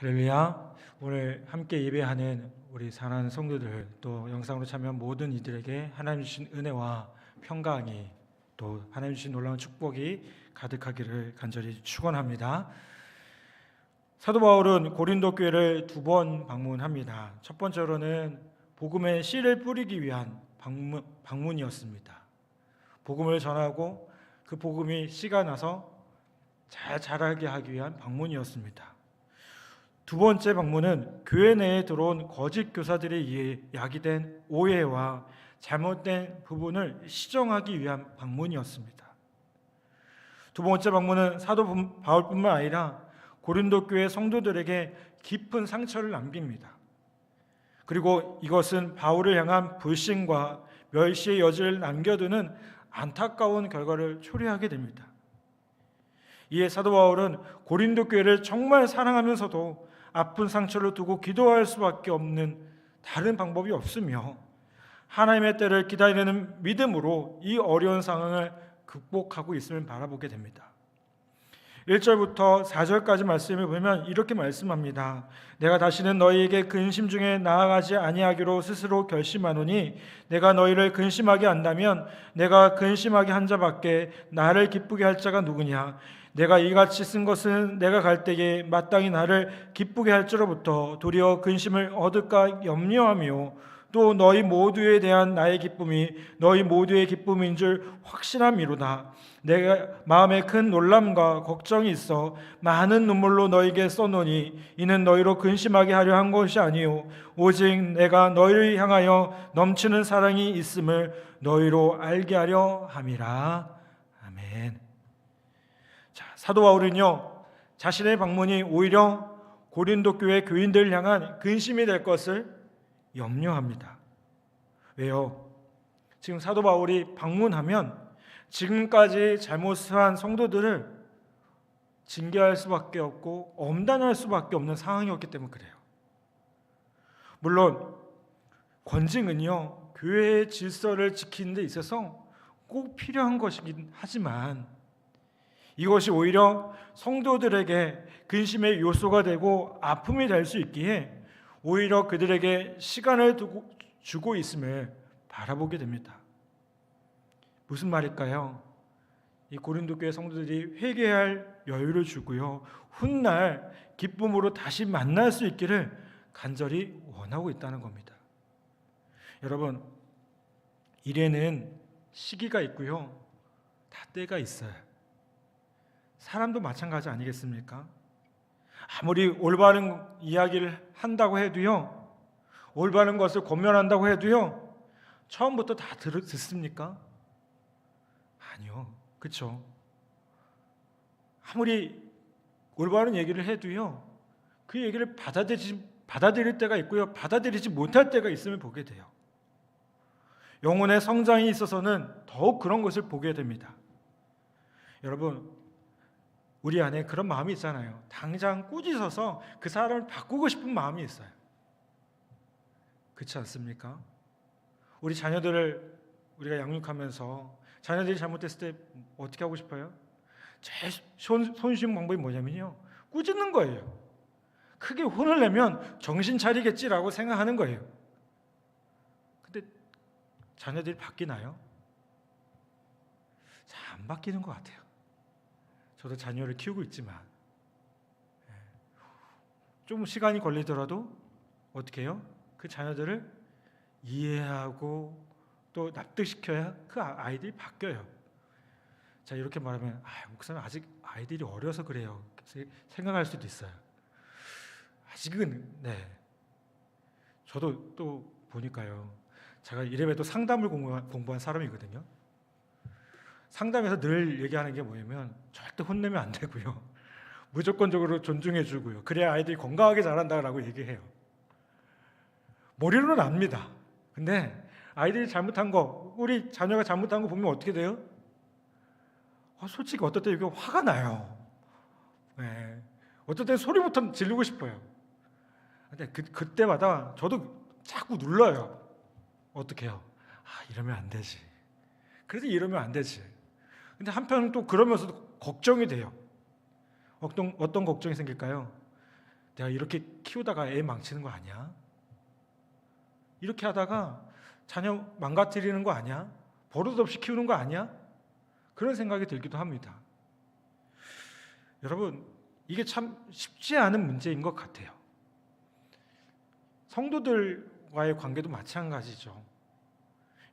할렐루야. 오늘 함께 예배하는 우리 사랑하는 성도들, 또 영상으로 참여한 모든 이들에게 하나님 주신 은혜와 평강이, 또 하나님 주신 놀라운 축복이 가득하기를 간절히 축원합니다. 사도 바울은 고린도 교회를 2번 방문합니다. 첫 번째로는 복음의 씨를 뿌리기 위한 방문이었습니다. 복음을 전하고 그 복음이 씨가 나서 잘 자라게 하기 위한 방문이었습니다. 두 번째 방문은 교회 내에 들어온 거짓 교사들에 의해 야기된 오해와 잘못된 부분을 시정하기 위한 방문이었습니다. 두 번째 방문은 사도 바울뿐만 아니라 고린도 교회 성도들에게 깊은 상처를 남깁니다. 그리고 이것은 바울을 향한 불신과 멸시의 여지를 남겨두는 안타까운 결과를 초래하게 됩니다. 이에 사도 바울은 고린도 교회를 정말 사랑하면서도 아픈 상처를 두고 기도할 수밖에 없는 다른 방법이 없으며 하나님의 때를 기다리는 믿음으로 이 어려운 상황을 극복하고 있음을 바라보게 됩니다. 1절부터 4절까지 말씀을 보면 이렇게 말씀합니다. 내가 다시는 너희에게 근심 중에 나아가지 아니하기로 스스로 결심하노니 내가 너희를 근심하게 한다면 내가 근심하게 한 자밖에 나를 기쁘게 할 자가 누구냐. 내가 이같이 쓴 것은 내가 갈 때에 마땅히 나를 기쁘게 할 줄로부터 도리어 근심을 얻을까 염려하며 또 너희 모두에 대한 나의 기쁨이 너희 모두의 기쁨인 줄 확신함이로다. 내가 마음에 큰 놀람과 걱정이 있어 많은 눈물로 너희에게 써노니 이는 너희로 근심하게 하려 한 것이 아니요 오직 내가 너희를 향하여 넘치는 사랑이 있음을 너희로 알게 하려 함이라. 아멘. 자, 사도 바울은요, 자신의 방문이 오히려 고린도 교회 교인들을 향한 근심이 될 것을 염려합니다. 왜요? 지금 사도 바울이 방문하면 지금까지 잘못한 성도들을 징계할 수밖에 없고 엄단할 수밖에 없는 상황이었기 때문에 그래요. 물론 권징은요, 교회의 질서를 지키는 데 있어서 꼭 필요한 것이긴 하지만 이것이 오히려 성도들에게 근심의 요소가 되고 아픔이 될 수 있기에 오히려 그들에게 시간을 주고 있음을 바라보게 됩니다. 무슨 말일까요? 이 고린도 교회 성도들이 회개할 여유를 주고요, 훗날 기쁨으로 다시 만날 수 있기를 간절히 원하고 있다는 겁니다. 여러분, 일에는 시기가 있고요, 다 때가 있어요. 사람도 마찬가지 아니겠습니까? 아무리 올바른 이야기를 한다고 해도요, 올바른 것을 권면한다고 해도요, 처음부터 다 듣습니까? 아니요, 그렇죠? 아무리 올바른 얘기를 해도요, 그 얘기를 받아들일 때가 있고요, 받아들이지 못할 때가 있음을 보게 돼요. 영혼의 성장에 있어서는 더욱 그런 것을 보게 됩니다. 여러분, 우리 안에 그런 마음이 있잖아요. 당장 꾸짖어서 그 사람을 바꾸고 싶은 마음이 있어요. 그렇지 않습니까? 우리 자녀들을 우리가 양육하면서 자녀들이 잘못했을 때 어떻게 하고 싶어요? 제일 손쉬운 방법이 뭐냐면요, 꾸짖는 거예요. 크게 혼을 내면 정신 차리겠지라고 생각하는 거예요. 근데 자녀들이 바뀌나요? 잘 안 바뀌는 것 같아요. 저도 자녀를 키우고 있지만 좀 시간이 걸리더라도 어떻게 해요? 그 자녀들을 이해하고 또 납득시켜야 그 아이들이 바뀌어요. 자, 이렇게 말하면 목사님 아직 아이들이 어려서 그래요 생각할 수도 있어요. 아직은 저도 또 보니까요, 제가 이래봬도 상담을 공부한 사람이거든요. 상담에서 늘 얘기하는 게 뭐냐면 절대 혼내면 안 되고요, 무조건적으로 존중해 주고요, 그래야 아이들이 건강하게 자란다라고 얘기해요. 머리로는 압니다. 근데 아이들이 잘못한 거, 우리 자녀가 잘못한 거 보면 어떻게 돼요? 솔직히 어떨 때 이게 화가 나요. 어떨 때 소리부터 지르고 싶어요. 근데 그때마다 저도 자꾸 눌러요. 어떻게 해요? 이러면 안 되지. 그래서 이러면 안 되지. 근데 한편 또 그러면서도 걱정이 돼요. 어떤 걱정이 생길까요? 내가 이렇게 키우다가 애 망치는 거 아니야? 이렇게 하다가 자녀 망가뜨리는 거 아니야? 버릇없이 키우는 거 아니야? 그런 생각이 들기도 합니다. 여러분, 이게 참 쉽지 않은 문제인 것 같아요. 성도들과의 관계도 마찬가지죠.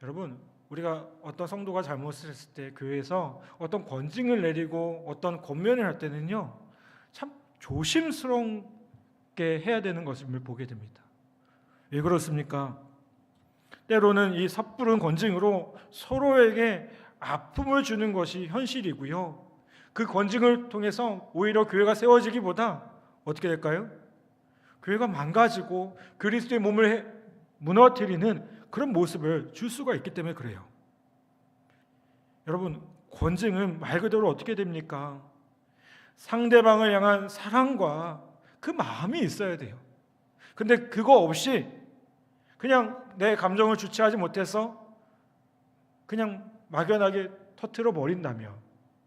여러분, 우리가 어떤 성도가 잘못을 했을 때 교회에서 어떤 권징을 내리고 어떤 권면을 할 때는요, 참 조심스럽게 해야 되는 것임을 보게 됩니다. 왜 그렇습니까? 때로는 이 섣부른 권징으로 서로에게 아픔을 주는 것이 현실이고요. 그 권징을 통해서 오히려 교회가 세워지기보다 어떻게 될까요? 교회가 망가지고 그리스도의 몸을 무너뜨리는 그런 모습을 줄 수가 있기 때문에 그래요. 여러분, 권징은 말 그대로 어떻게 됩니까? 상대방을 향한 사랑과 그 마음이 있어야 돼요. 근데 그거 없이 그냥 내 감정을 주체하지 못해서 그냥 막연하게 터뜨려 버린다면,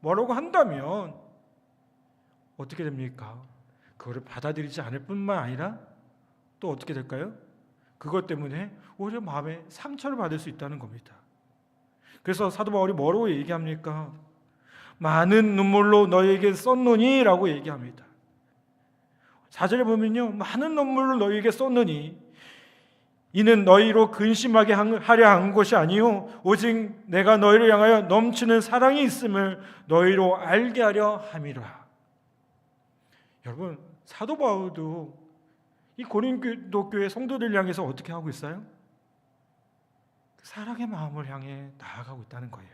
뭐라고 한다면 어떻게 됩니까? 그거를 받아들이지 않을 뿐만 아니라 또 어떻게 될까요? 그것 때문에 오히려 마음에 상처를 받을 수 있다는 겁니다. 그래서 사도 바울이 뭐라고 얘기합니까? 많은 눈물로 너희에게 썼노니 라고 얘기합니다. 4절에 보면요, 많은 눈물로 너희에게 썼노니 이는 너희로 근심하게 하려 한 것이 아니요 오직 내가 너희를 향하여 넘치는 사랑이 있음을 너희로 알게 하려 함이라. 여러분, 사도 바울도 이 고린도 교회 성도들 향해서 어떻게 하고 있어요? 사랑의 마음을 향해 나아가고 있다는 거예요.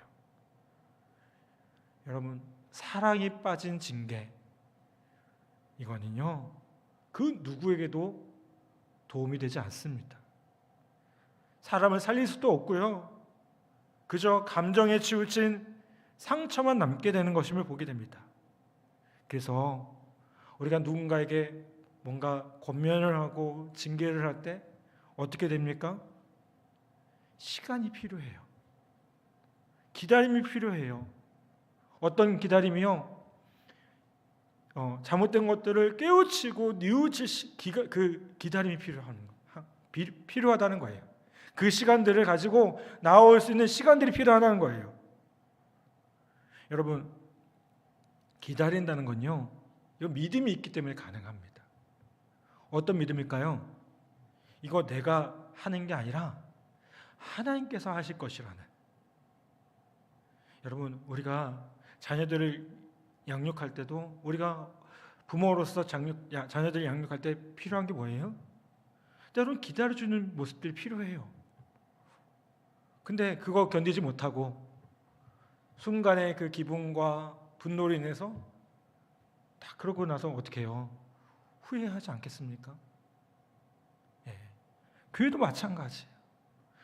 여러분, 사랑이 빠진 징계, 이거는요 그 누구에게도 도움이 되지 않습니다. 사람을 살릴 수도 없고요, 그저 감정에 치우친 상처만 남게 되는 것임을 보게 됩니다. 그래서 우리가 누군가에게 뭔가 권면을 하고 징계를 할 때 어떻게 됩니까? 시간이 필요해요. 기다림이 필요해요. 어떤 기다림이요? 잘못된 것들을 깨우치고 뉘우칠 그 기다림이 필요하다는 거예요. 그 시간들을 가지고 나올 수 있는 시간들이 필요하다는 거예요. 여러분, 기다린다는 건요, 이거 믿음이 있기 때문에 가능합니다. 어떤 믿음일까요? 이거 내가 하는 게 아니라 하나님께서 하실 것이라는. 여러분, 우리가 자녀들을 양육할 때도 우리가 부모로서 자녀들을 양육할 때 필요한 게 뭐예요? 때로는 기다려주는 모습들이 필요해요. 근데 그거 견디지 못하고 순간의 그 기분과 분노로 인해서 다 그러고 나서 어떻게 해요? 후회하지 않겠습니까? 예. 교회도 마찬가지예요.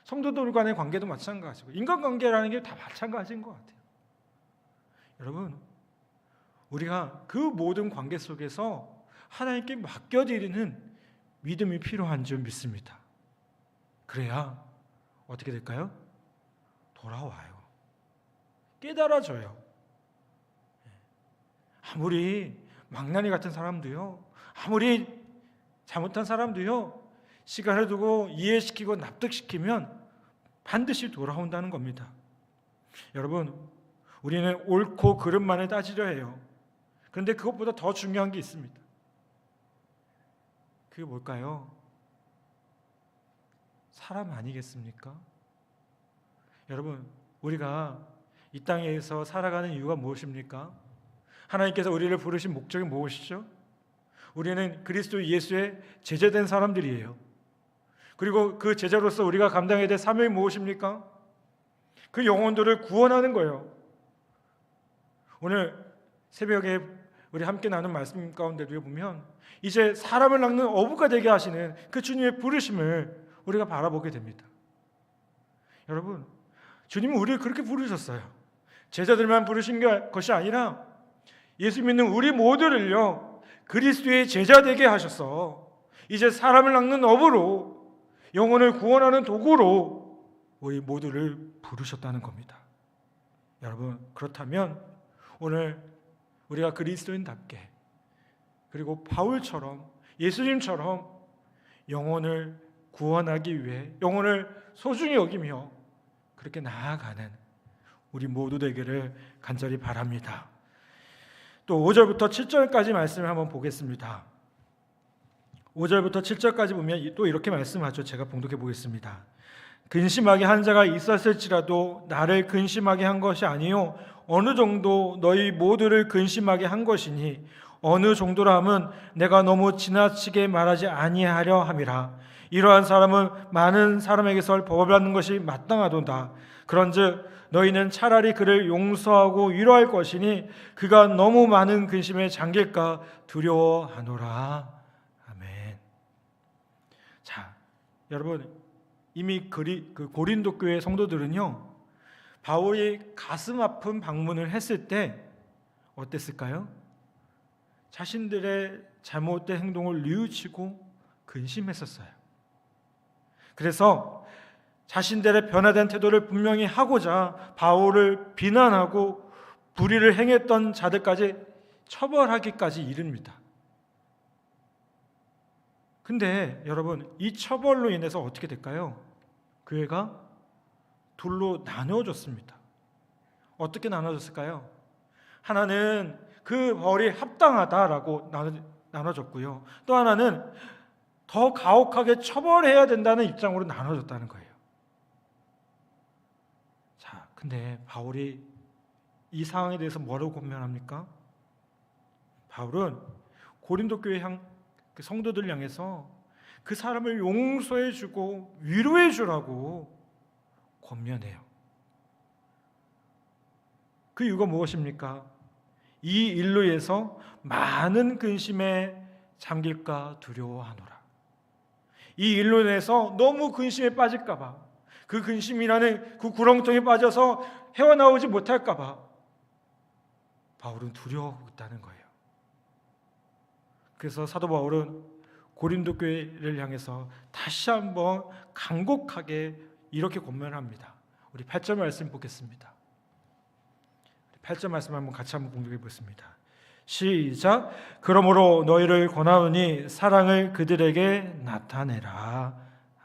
성도들 간의 관계도 마찬가지고 인간관계라는 게 다 마찬가지인 것 같아요. 여러분, 우리가 그 모든 관계 속에서 하나님께 맡겨드리는 믿음이 필요한 줄 믿습니다. 그래야 어떻게 될까요? 돌아와요. 깨달아져요. 아무리 망나니 같은 사람도요, 아무리 잘못한 사람도요, 시간을 두고 이해시키고 납득시키면 반드시 돌아온다는 겁니다. 여러분, 우리는 옳고 그름만을 따지려 해요. 그런데 그것보다 더 중요한 게 있습니다. 그게 뭘까요? 사람 아니겠습니까? 여러분, 우리가 이 땅에서 살아가는 이유가 무엇입니까? 하나님께서 우리를 부르신 목적이 무엇이죠? 우리는 그리스도 예수의 제자된 사람들이에요. 그리고 그 제자로서 우리가 감당해야 될 사명이 무엇입니까? 그 영혼들을 구원하는 거예요. 오늘 새벽에 우리 함께 나눈 말씀 가운데도 보면 이제 사람을 낚는 어부가 되게 하시는 그 주님의 부르심을 우리가 바라보게 됩니다. 여러분, 주님은 우리를 그렇게 부르셨어요. 제자들만 부르신 것이 아니라 예수 믿는 우리 모두를요, 그리스도의 제자 되게 하셔서 이제 사람을 낚는 어부로, 영혼을 구원하는 도구로 우리 모두를 부르셨다는 겁니다. 여러분, 그렇다면 오늘 우리가 그리스도인답게, 그리고 바울처럼 예수님처럼 영혼을 구원하기 위해 영혼을 소중히 여기며 그렇게 나아가는 우리 모두 되기를 간절히 바랍니다. 또 5절부터 7절까지 말씀을 한번 보겠습니다. 5절부터 7절까지 보면 또 이렇게 말씀하죠. 제가 봉독해 보겠습니다. 근심하게 한 자가 있었을지라도 나를 근심하게 한 것이 아니요 어느 정도 너희 모두를 근심하게 한 것이니 어느 정도라 함은 내가 너무 지나치게 말하지 아니하려 함이라. 이러한 사람은 많은 사람에게서 벌받는 것이 마땅하도다. 그런즉 너희는 차라리 그를 용서하고 위로할 것이니 그가 너무 많은 근심에 잠길까 두려워하노라. 아멘. 자, 여러분 이미 그 고린도 교회 성도들은요 바울이 가슴 아픈 방문을 했을 때 어땠을까요? 자신들의 잘못된 행동을 뉘우치고 근심했었어요. 그래서 자신들의 변화된 태도를 분명히 하고자 바울을 비난하고 불의를 행했던 자들까지 처벌하기까지 이릅니다. 근데 여러분 이 처벌로 인해서 어떻게 될까요? 교회가 둘로 나누어졌습니다. 어떻게 나눠졌을까요? 하나는 그 벌이 합당하다라고 나눠졌고요. 또 하나는 더 가혹하게 처벌해야 된다는 입장으로 나눠졌다는 거예요. 자, 근데 바울이 이 상황에 대해서 뭐라고 권면합니까? 바울은 고린도 교회 그 성도들 향해서 그 사람을 용서해주고 위로해주라고 권면해요. 그 이유가 무엇입니까? 이 일로 인해서 많은 근심에 잠길까 두려워하노라. 이 일로 인해서 너무 근심에 빠질까 봐, 그 근심이라는 그 구렁텅이에 빠져서 헤어나오지 못할까 봐 바울은 두려워하고 있다는 거예요. 그래서 사도 바울은 고린도 교회를 향해서 다시 한번 간곡하게 이렇게 권면합니다. 우리 8절 말씀 보겠습니다. 8절 말씀 한번 같이 한번 공독해 보겠습니다. 시작. 그러므로 너희를 권하노니 사랑을 그들에게 나타내라.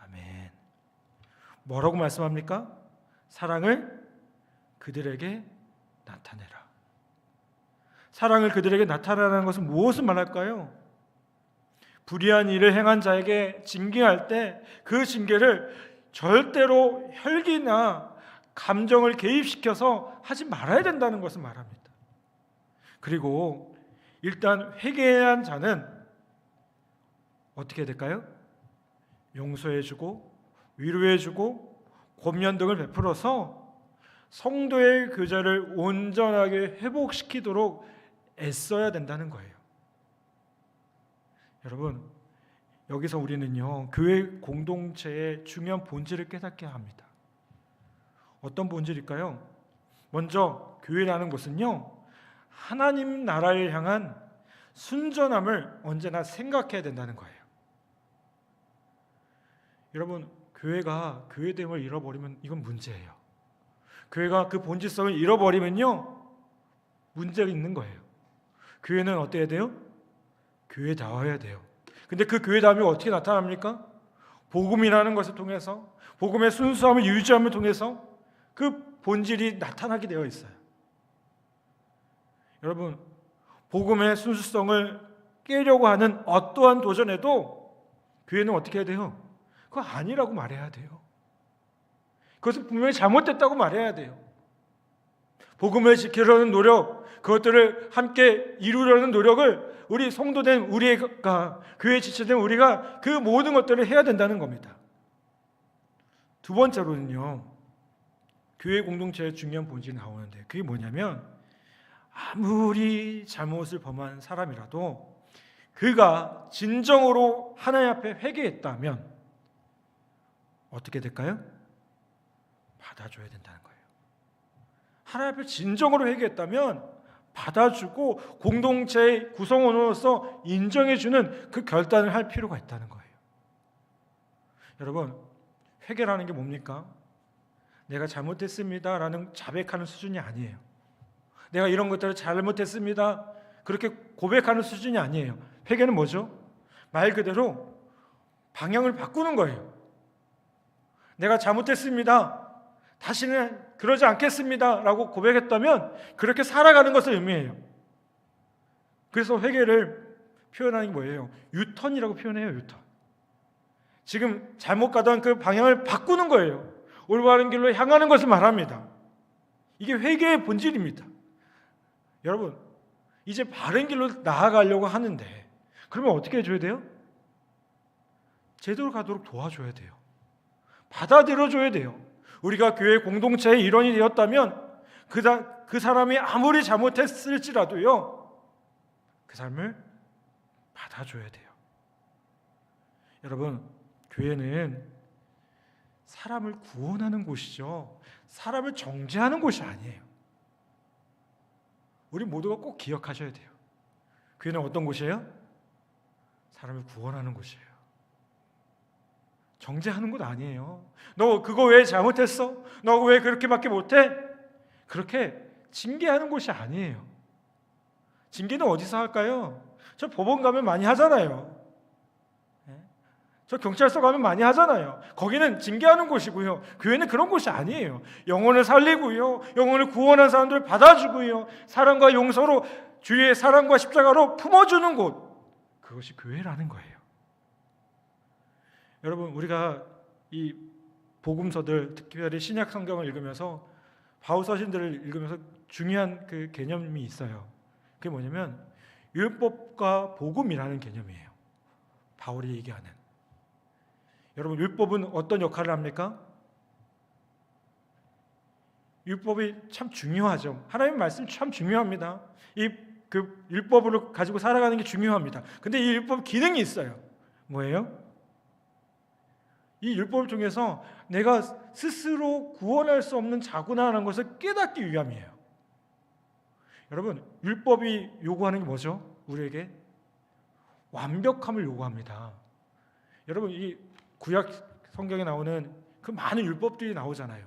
아멘. 뭐라고 말씀합니까? 사랑을 그들에게 나타내라. 사랑을 그들에게 나타내라는 것은 무엇을 말할까요? 불의한 일을 행한 자에게 징계할 때 그 징계를 절대로 혈기나 감정을 개입시켜서 하지 말아야 된다는 것을 말합니다. 그리고 일단 회개한 자는 어떻게 될까요? 용서해주고 위로해주고 권면 등을 베풀어서 성도의 교제를 온전하게 회복시키도록 애써야 된다는 거예요. 여러분, 여기서 우리는요 교회 공동체의 중요한 본질을 깨닫게 합니다. 어떤 본질일까요? 먼저 교회라는 것은요 하나님 나라를 향한 순전함을 언제나 생각해야 된다는 거예요. 여러분, 교회가 교회됨을 잃어버리면 이건 문제예요. 교회가 그 본질성을 잃어버리면요 문제가 있는 거예요. 교회는 어때야 돼요? 교회다워야 돼요. 근데 그 교회다움이 어떻게 나타납니까? 복음이라는 것을 통해서, 복음의 순수함을 유지함을 통해서 그 본질이 나타나게 되어 있어요. 여러분, 복음의 순수성을 깨려고 하는 어떠한 도전에도 교회는 어떻게 해야 돼요? 그거 아니라고 말해야 돼요. 그것은 분명히 잘못됐다고 말해야 돼요. 복음을 지키려는 노력, 그것들을 함께 이루려는 노력을 우리 성도된 우리가, 교회에 지체된 우리가 그 모든 것들을 해야 된다는 겁니다. 두 번째로는요, 교회 공동체의 중요한 본질이 나오는데 그게 뭐냐면 아무리 잘못을 범한 사람이라도 그가 진정으로 하나님 앞에 회개했다면 어떻게 될까요? 받아줘야 된다는 거예요. 하나님 앞에 진정으로 회개했다면 받아주고 공동체의 구성원으로서 인정해주는 그 결단을 할 필요가 있다는 거예요. 여러분, 회개라는 게 뭡니까? 내가 잘못했습니다 라는 자백하는 수준이 아니에요. 내가 이런 것들을 잘못했습니다 그렇게 고백하는 수준이 아니에요. 회개는 뭐죠? 말 그대로 방향을 바꾸는 거예요. 내가 잘못했습니다. 다시는 그러지 않겠습니다. 라고 고백했다면 그렇게 살아가는 것을 의미해요. 그래서 회개를 표현하는 게 뭐예요? 유턴이라고 표현해요. 유턴. 지금 잘못 가던 그 방향을 바꾸는 거예요. 올바른 길로 향하는 것을 말합니다. 이게 회개의 본질입니다. 여러분, 이제 바른 길로 나아가려고 하는데 그러면 어떻게 해줘야 돼요? 제대로 가도록 도와줘야 돼요. 받아들여줘야 돼요. 우리가 교회 공동체의 일원이 되었다면 그 사람이 아무리 잘못했을지라도요, 그 삶을 받아줘야 돼요. 여러분, 교회는 사람을 구원하는 곳이죠. 사람을 정죄하는 곳이 아니에요. 우리 모두가 꼭 기억하셔야 돼요. 교회는 어떤 곳이에요? 사람을 구원하는 곳이에요. 정죄하는 곳 아니에요. 너 그거 왜 잘못했어? 너 왜 그렇게밖에 못해? 그렇게 징계하는 곳이 아니에요. 징계는 어디서 할까요? 저 법원 가면 많이 하잖아요. 저 경찰서 가면 많이 하잖아요. 거기는 징계하는 곳이고요. 교회는 그런 곳이 아니에요. 영혼을 살리고요, 영혼을 구원한 사람들을 받아주고요, 사랑과 용서로 주의 사랑과 십자가로 품어주는 곳, 그것이 교회라는 거예요. 여러분, 우리가 이 복음서들, 특별히 신약 성경을 읽으면서 바울 서신들을 읽으면서 중요한 그 개념이 있어요. 그게 뭐냐면 율법과 복음이라는 개념이에요. 바울이 얘기하는. 여러분, 율법은 어떤 역할을 합니까? 율법이 참 중요하죠. 하나님의 말씀 참 중요합니다. 그 율법으로 가지고 살아가는 게 중요합니다. 근데 이 율법 기능이 있어요. 뭐예요? 이 율법을 통해서 내가 스스로 구원할 수 없는 자구나라는 것을 깨닫기 위함이에요. 여러분, 율법이 요구하는 게 뭐죠? 우리에게 완벽함을 요구합니다. 여러분, 이 구약 성경에 나오는 그 많은 율법들이 나오잖아요.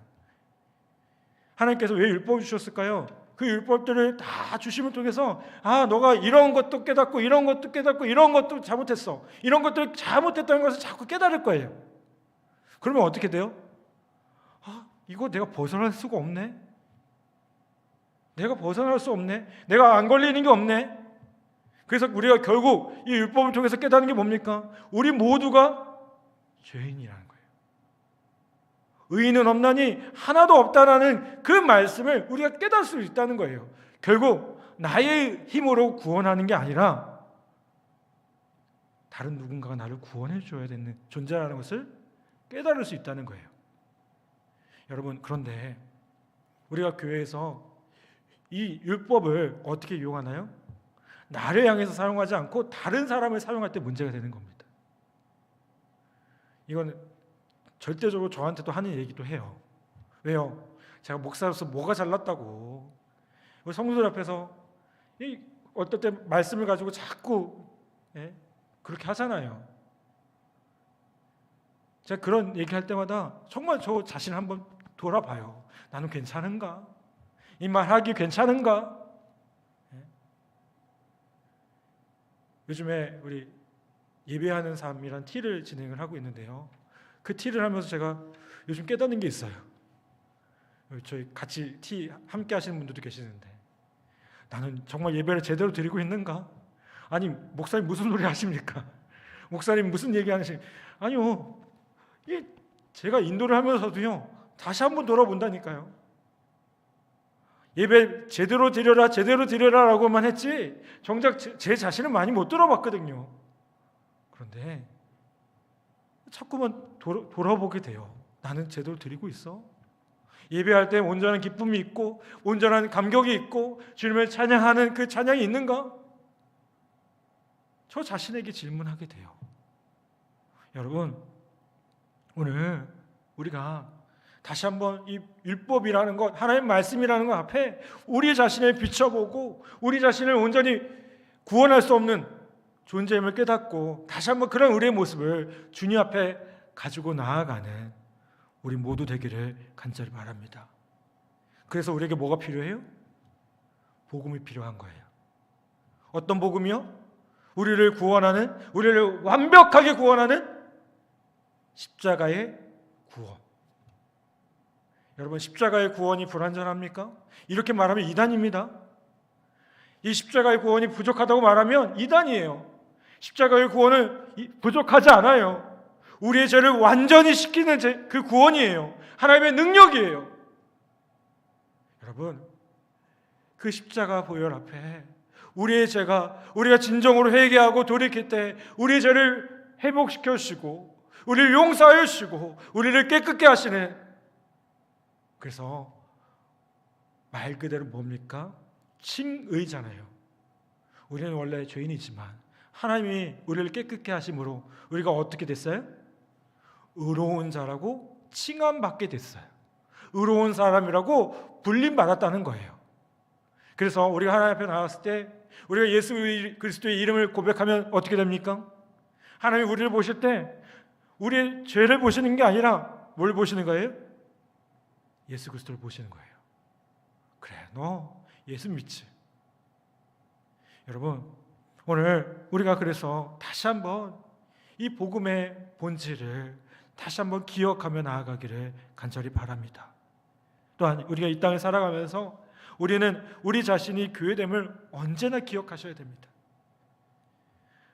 하나님께서 왜 율법을 주셨을까요? 그 율법들을 다 주심을 통해서 너가 이런 것도 깨닫고 이런 것도 깨닫고 이런 것도 잘못했어, 이런 것들 잘못했다는 것을 자꾸 깨달을 거예요. 그러면 어떻게 돼요? 이거 내가 벗어날 수가 없네. 내가 벗어날 수 없네. 내가 안 걸리는 게 없네. 그래서 우리가 결국 이 율법을 통해서 깨닫는 게 뭡니까? 우리 모두가 죄인이라는 거예요. 의인은 없나니 하나도 없다라는 그 말씀을 우리가 깨달을 수 있다는 거예요. 결국 나의 힘으로 구원하는 게 아니라 다른 누군가가 나를 구원해 줘야 되는 존재라는 것을 깨달을 수 있다는 거예요. 여러분, 그런데 우리가 교회에서 이 율법을 어떻게 이용하나요? 나를 향해서 사용하지 않고 다른 사람을 사용할 때 문제가 되는 겁니다. 이건 절대적으로 저한테도 하는 얘기도 해요. 왜요? 제가 목사로서 뭐가 잘났다고 우리 성도들 앞에서 어떨 때 말씀을 가지고 자꾸 그렇게 하잖아요. 제가 그런 얘기할 때마다 정말 저 자신을 한번 돌아봐요. 나는 괜찮은가? 이 말하기 괜찮은가? 요즘에 우리 예배하는 삶이란 티를 진행을 하고 있는데요. 그 티를 하면서 제가 요즘 깨닫는 게 있어요. 저희 같이 티 함께 하시는 분들도 계시는데, 나는 정말 예배를 제대로 드리고 있는가? 아니, 목사님 무슨 소리 하십니까? 목사님 무슨 얘기 하시니까, 아니요, 제가 인도를 하면서도요, 다시 한번 돌아본다니까요. 예배 제대로 드려라, 제대로 드려라 라고만 했지 정작 제 자신을 많이 못 돌아봤거든요. 그런데 자꾸만 돌아보게 돼요. 나는 제대로 드리고 있어? 예배할 때 온전한 기쁨이 있고 온전한 감격이 있고 주님을 찬양하는 그 찬양이 있는가? 저 자신에게 질문하게 돼요. 여러분, 오늘 우리가 다시 한번 이 율법이라는 것, 하나님의 말씀이라는 것 앞에 우리 자신을 비춰보고 우리 자신을 온전히 구원할 수 없는 존재임을 깨닫고 다시 한번 그런 우리의 모습을 주님 앞에 가지고 나아가는 우리 모두 되기를 간절히 바랍니다. 그래서 우리에게 뭐가 필요해요? 복음이 필요한 거예요. 어떤 복음이요? 우리를 구원하는, 우리를 완벽하게 구원하는 십자가의 구원. 여러분, 십자가의 구원이 불완전합니까? 이렇게 말하면 이단입니다. 이 십자가의 구원이 부족하다고 말하면 이단이에요. 십자가의 구원은 부족하지 않아요. 우리의 죄를 완전히 씻기는 그 구원이에요. 하나님의 능력이에요. 여러분, 그 십자가 보혈 앞에 우리의 죄가, 우리가 진정으로 회개하고 돌이킬 때 우리의 죄를 회복시켜 주시고 우리를 용서하여 주시고 우리를 깨끗게 하시는, 그래서 말 그대로 뭡니까? 칭의잖아요. 우리는 원래 죄인이지만 하나님이 우리를 깨끗게 하심으로 우리가 어떻게 됐어요? 의로운 자라고 칭함받게 됐어요. 의로운 사람이라고 불림받았다는 거예요. 그래서 우리가 하나님 앞에 나왔을 때 우리가 예수 그리스도의 이름을 고백하면 어떻게 됩니까? 하나님이 우리를 보실 때 우리의 죄를 보시는 게 아니라 뭘 보시는 거예요? 예수 그리스도를 보시는 거예요. 그래, 너 예수 믿지? 여러분, 오늘 우리가 그래서 다시 한번 이 복음의 본질을 다시 한번 기억하며 나아가기를 간절히 바랍니다. 또한 우리가 이 땅을 살아가면서 우리는 우리 자신이 교회됨을 언제나 기억하셔야 됩니다.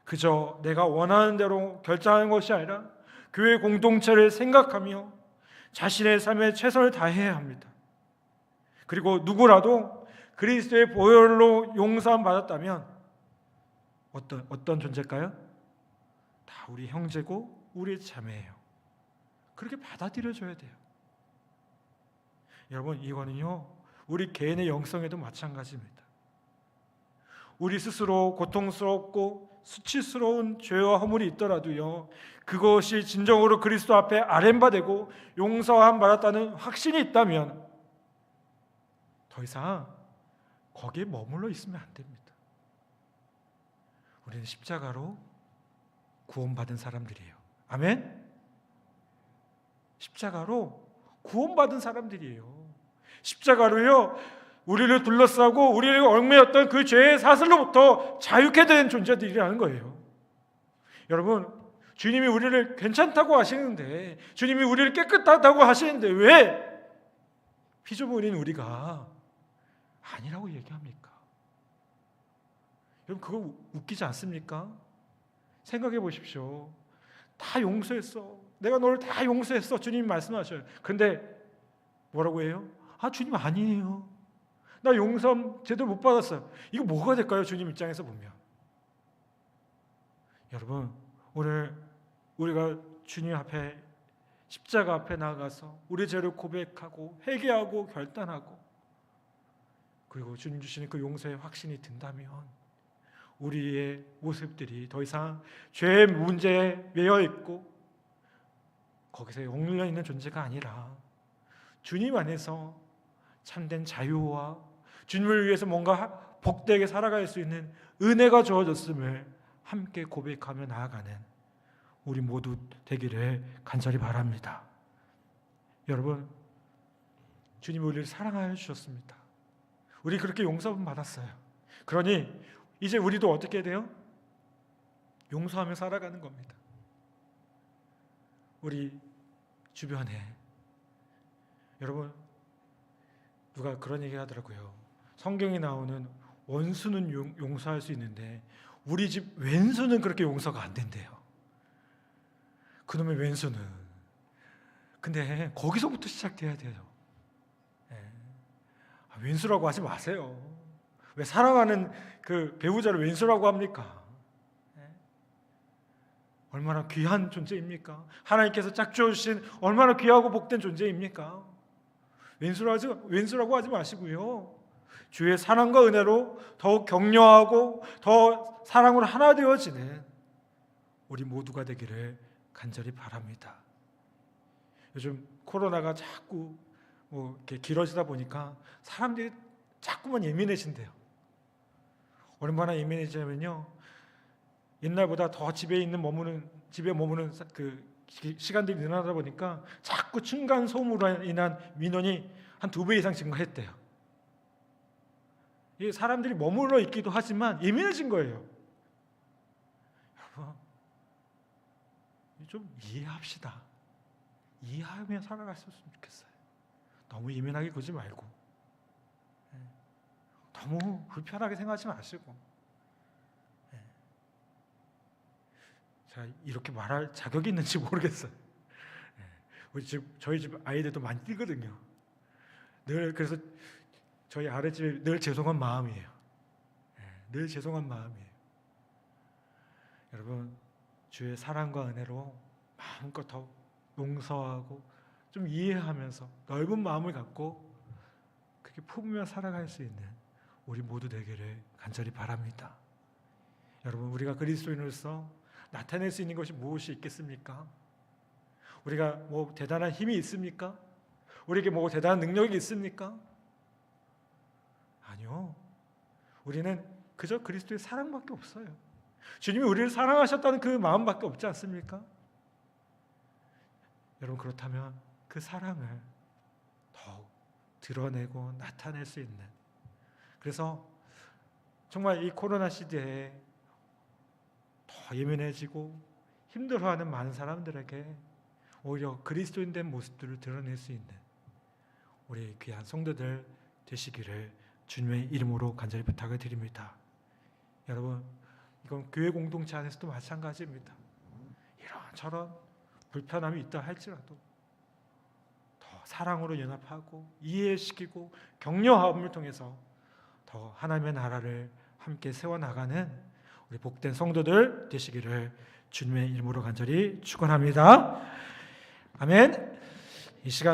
그저 내가 원하는 대로 결정하는 것이 아니라 교회 공동체를 생각하며 자신의 삶에 최선을 다해야 합니다. 그리고 누구라도 그리스도의 보혈로 용서함 받았다면 어떤 존재일까요? 다 우리 형제고 우리 자매예요. 그렇게 받아들여줘야 돼요. 여러분, 이거는요 우리 개인의 영성에도 마찬가지입니다. 우리 스스로 고통스럽고 수치스러운 죄와 허물이 있더라도요, 그것이 진정으로 그리스도 앞에 아뢰받고 용서함 받았다는 확신이 있다면 더 이상 거기에 머물러 있으면 안 됩니다. 우리는 십자가로 구원받은 사람들이에요. 아멘? 십자가로 구원받은 사람들이에요. 십자가로요 우리를 둘러싸고 우리를 얽매였던 그 죄의 사슬로부터 자유케 된 존재들이라는 거예요. 여러분, 주님이 우리를 괜찮다고 하시는데, 주님이 우리를 깨끗하다고 하시는데 왜 피조물인 우리가 아니라고 얘기합니까? 여러분, 그거 웃기지 않습니까? 생각해 보십시오. 다 용서했어. 내가 너를 다 용서했어. 주님이 말씀하셔요. 그런데 뭐라고 해요? 아, 주님 아니에요. 나 용서 제대로 못 받았어요. 이거 뭐가 될까요? 주님 입장에서 보면. 여러분, 오늘 우리가 주님 앞에, 십자가 앞에 나가서 우리 죄를 고백하고 회개하고 결단하고, 그리고 주님 주시는 그 용서의 확신이 든다면 우리의 모습들이 더 이상 죄의 문제에 매여 있고 거기서 얽매여 있는 존재가 아니라 주님 안에서 참된 자유와 주님을 위해서 뭔가 복되게 살아갈 수 있는 은혜가 주어졌음을 함께 고백하며 나아가는 우리 모두 되기를 간절히 바랍니다. 여러분, 주님이 우리를 사랑하여 주셨습니다. 우리 그렇게 용서는 받았어요. 그러니 이제 우리도 어떻게 돼요? 용서하며 살아가는 겁니다. 우리 주변에, 여러분, 누가 그런 얘기 하더라고요. 성경에 나오는 원수는 용서할 수 있는데 우리 집 왼수는 그렇게 용서가 안 된대요. 그놈의 왼수는. 근데 거기서부터 시작돼야 돼요. 왼수라고 하지 마세요. 왜 사랑하는 그 배우자를 왼수라고 합니까? 얼마나 귀한 존재입니까? 하나님께서 짝지어 주신 얼마나 귀하고 복된 존재입니까? 왼수라고 하지 마시고요, 주의 사랑과 은혜로 더욱 격려하고 더 사랑으로 하나 되어지는 우리 모두가 되기를 간절히 바랍니다. 요즘 코로나가 자꾸 이렇게 길어지다 보니까 사람들이 자꾸만 예민해진대요. 얼마나 예민해지냐면요, 옛날보다 더 집에 머무는 그 시간들이 늘어나다 보니까 자꾸 층간 소음으로 인한 민원이 한 2배 이상 증가했대요. 이 사람들이 머물러 있기도 하지만 예민해진 거예요. 좀 이해합시다. 이해하며 살아갔으면 좋겠어요. 너무 예민하게 굴지 말고, 너무 불편하게 생각하지 마시고. 자, 이렇게 말할 자격이 있는지 모르겠어요. 저희 집 아이들도 많이 뛰거든요. 늘 그래서 저희 아랫집에 늘 죄송한 마음이에요. 늘 죄송한 마음이에요. 여러분, 주의 사랑과 은혜로 마음껏 더 용서하고 좀 이해하면서 넓은 마음을 갖고 그렇게 품으며 살아갈 수 있는 우리 모두 되기를 간절히 바랍니다. 여러분, 우리가 그리스도인으로서 나타낼 수 있는 것이 무엇이 있겠습니까? 우리가 뭐 대단한 힘이 있습니까? 우리에게 뭐 대단한 능력이 있습니까? 아니요. 우리는 그저 그리스도의 사랑밖에 없어요. 주님이 우리를 사랑하셨다는 그 마음밖에 없지 않습니까? 여러분, 그렇다면 그 사랑을 더욱 드러내고 나타낼 수 있는, 그래서 정말 이 코로나 시대에 더 예민해지고 힘들어하는 많은 사람들에게 오히려 그리스도인 된 모습들을 드러낼 수 있는 우리 귀한 성도들 되시기를 주님의 이름으로 간절히 부탁을 드립니다. 여러분, 이건 교회 공동체 안에서도 마찬가지입니다. 이런저런 불편함이 있다 할지라도 더 사랑으로 연합하고 이해시키고 격려함을 통해서 더 하나님의 나라를 함께 세워나가는 우리 복된 성도들 되시기를 주님의 이름으로 간절히 축원합니다. 아멘. 이 시간